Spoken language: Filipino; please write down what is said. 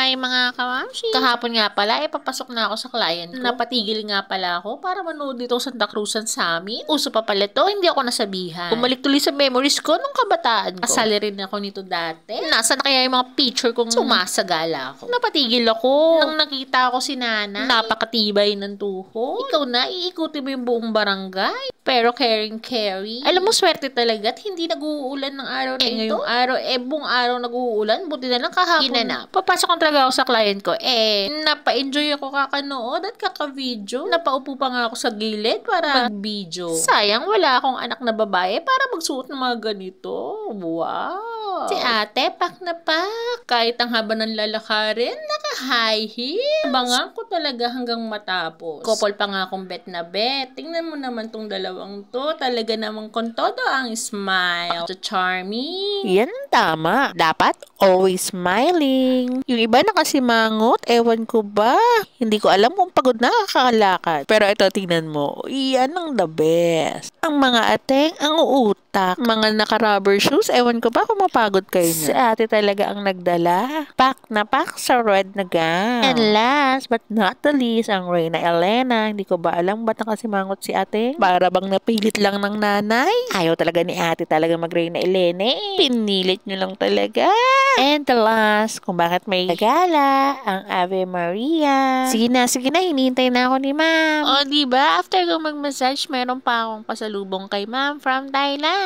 Hi mga kamamshi! Kahapon nga pala, papasok na ako sa client ko. Napatigil nga pala ako para manood dito sa Santa Cruzan sa amin. Uso pa pala to, hindi ako nasabihan. Bumalik tuloy sa memories ko nung kabataan ko. Kasali rin ako nito dati. Nasaan na kaya yung mga picture kong sumasagala ako? Napatigil ako nang nakita ko si Nana. Napakatibay ng tuhod. Ikaw na, iikutin mo yung buong barangay. Pero caring. Alam mo, swerte talaga at hindi nag-uulan ng araw na ito. Ngayong araw, buong araw nag-uulan. Buti na lang kahapon na. Papasok ang talaga ako sa client ko. Napa-enjoy ako kakanood at kaka-video. Napaupo pa nga ako sa gilid para mag-video. Sayang, wala akong anak na babae para magsuot ng mga ganito. Wow! Si ate, pak na pak. Kahit ang haba ng lalakarin, naka-high heel. Abangan ko talaga hanggang matapos. Couple pa nga akong bet na bet. Tingnan mo naman tong dalawang to. Talaga namang kon todo ang smile. So charming. Yan tama. Dapat always smiling. Yung iba nakasimangot, ewan ko ba. Hindi ko alam kung pagod na kakalakad. Pero ito, tingnan mo. Yan ang the best. Ang mga ateng, ang uutak. Mga naka-rubber shoes, ewan ko ba kung mapagod kayo na. Si ate talaga ang nagdala. Pak na pak sa red na gown. And last but not the least, ang Reyna Elena. Hindi ko ba alam ba't nakasimangot si ate? Para bang napilit lang ng nanay? Ayaw talaga ni ate talaga mag-Reyna Elena eh. Pinilit nyo lang talaga. And the last, kung bakit may gala, ang Ave Maria. Sige na, hinihintay na ako ni ma'am. O, diba? After ko mag-massage, meron pa akong pasalubong kay ma'am from Thailand.